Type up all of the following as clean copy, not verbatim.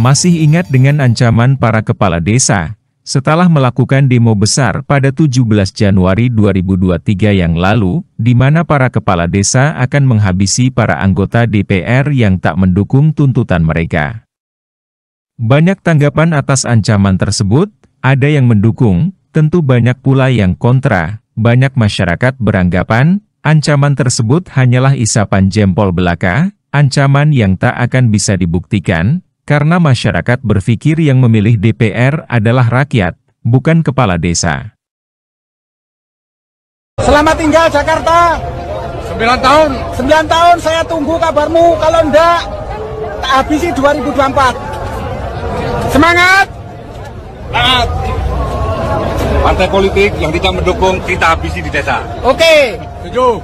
Masih ingat dengan ancaman para kepala desa, setelah melakukan demo besar pada 17 Januari 2023 yang lalu, di mana para kepala desa akan menghabisi para anggota DPR yang tak mendukung tuntutan mereka. Banyak tanggapan atas ancaman tersebut, ada yang mendukung, tentu banyak pula yang kontra. Banyak masyarakat beranggapan, ancaman tersebut hanyalah isapan jempol belaka, ancaman yang tak akan bisa dibuktikan, karena masyarakat berpikir yang memilih DPR adalah rakyat, bukan kepala desa. Selamat tinggal Jakarta. 9 tahun. 9 tahun saya tunggu kabarmu, kalau enggak, tak habisi 2024. Semangat! Taat. Partai politik yang tidak mendukung, kita habisi di desa. Oke. Setuju.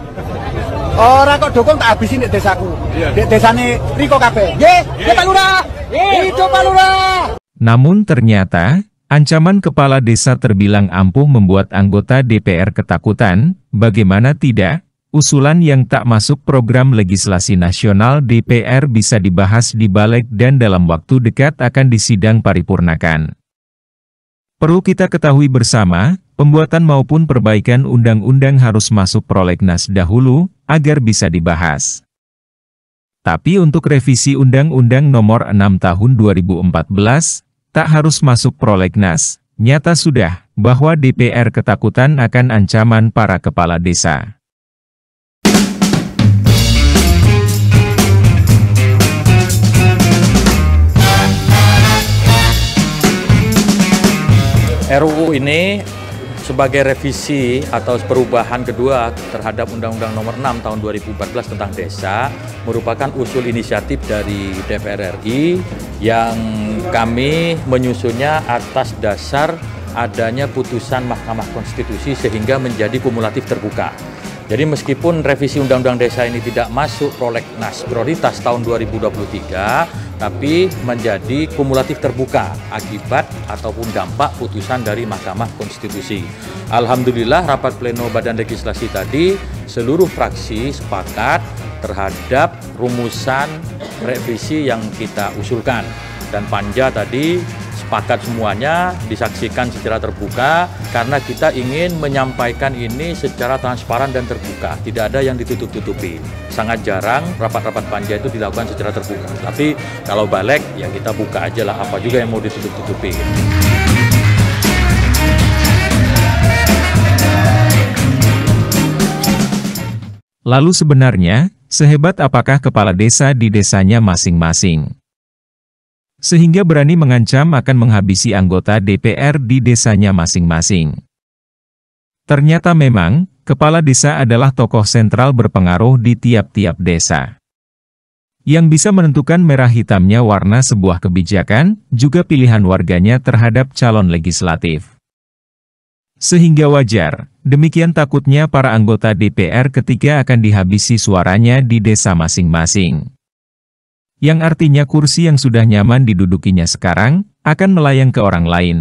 Orang kok dukung tak habisin di desaku. Iya. Di desane Riko kabeh. Nggih, Pak Lurah. Hidup Pak Lurah. Namun ternyata, ancaman kepala desa terbilang ampuh membuat anggota DPR ketakutan. Bagaimana tidak, usulan yang tak masuk program legislasi nasional DPR bisa dibahas di balik dan dalam waktu dekat akan disidang paripurnakan. Perlu kita ketahui bersama, pembuatan maupun perbaikan undang-undang harus masuk prolegnas dahulu, agar bisa dibahas. Tapi untuk revisi Undang-Undang Nomor 6 Tahun 2014, tak harus masuk prolegnas. Nyata sudah, bahwa DPR ketakutan akan ancaman para kepala desa. RUU ini sebagai revisi atau perubahan kedua terhadap Undang-Undang Nomor 6 Tahun 2014 tentang desa merupakan usul inisiatif dari DPR RI yang kami menyusunnya atas dasar adanya putusan Mahkamah Konstitusi sehingga menjadi kumulatif terbuka. Jadi meskipun revisi Undang-Undang Desa ini tidak masuk prolegnas prioritas tahun 2023, tapi menjadi kumulatif terbuka akibat ataupun dampak putusan dari Mahkamah Konstitusi. Alhamdulillah rapat pleno Badan Legislasi tadi, seluruh fraksi sepakat terhadap rumusan revisi yang kita usulkan. Dan Panja tadi sepakat semuanya, disaksikan secara terbuka, karena kita ingin menyampaikan ini secara transparan dan terbuka. Tidak ada yang ditutup-tutupi. Sangat jarang rapat-rapat Panja itu dilakukan secara terbuka. Tapi kalau balik, ya kita buka aja lah apa juga yang mau ditutup-tutupi. Lalu sebenarnya, sehebat apakah kepala desa di desanya masing-masing? Sehingga berani mengancam akan menghabisi anggota DPR di desanya masing-masing. Ternyata memang, kepala desa adalah tokoh sentral berpengaruh di tiap-tiap desa. Yang bisa menentukan merah hitamnya warna sebuah kebijakan, juga pilihan warganya terhadap calon legislatif. Sehingga wajar, demikian takutnya para anggota DPR ketika akan dihabisi suaranya di desa masing-masing. Yang artinya kursi yang sudah nyaman didudukinya sekarang, akan melayang ke orang lain.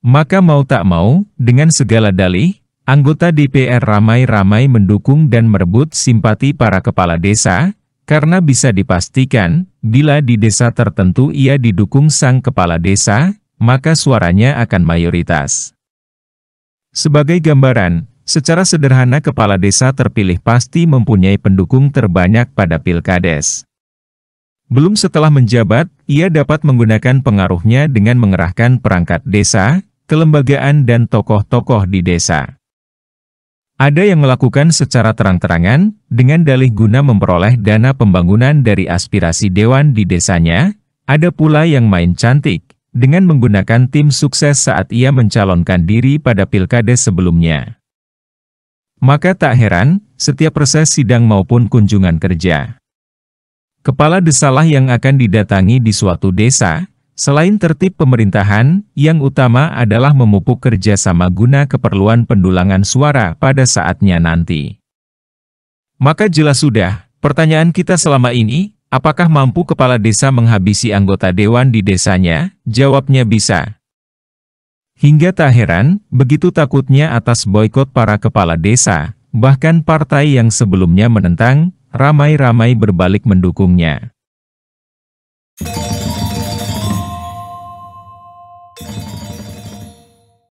Maka mau tak mau, dengan segala dalih, anggota DPR ramai-ramai mendukung dan merebut simpati para kepala desa, karena bisa dipastikan, bila di desa tertentu ia didukung sang kepala desa, maka suaranya akan mayoritas. Sebagai gambaran, secara sederhana kepala desa terpilih pasti mempunyai pendukung terbanyak pada pilkades. Belum setelah menjabat, ia dapat menggunakan pengaruhnya dengan mengerahkan perangkat desa, kelembagaan dan tokoh-tokoh di desa. Ada yang melakukan secara terang-terangan, dengan dalih guna memperoleh dana pembangunan dari aspirasi dewan di desanya, ada pula yang main cantik, dengan menggunakan tim sukses saat ia mencalonkan diri pada pilkades sebelumnya. Maka tak heran, setiap reses sidang maupun kunjungan kerja, kepala desalah yang akan didatangi di suatu desa, selain tertib pemerintahan, yang utama adalah memupuk kerjasama guna keperluan pendulangan suara pada saatnya nanti. Maka jelas sudah, pertanyaan kita selama ini, apakah mampu kepala desa menghabisi anggota dewan di desanya? Jawabnya bisa. Hingga tak heran, begitu takutnya atas boikot para kepala desa, bahkan partai yang sebelumnya menentang, ramai-ramai berbalik mendukungnya.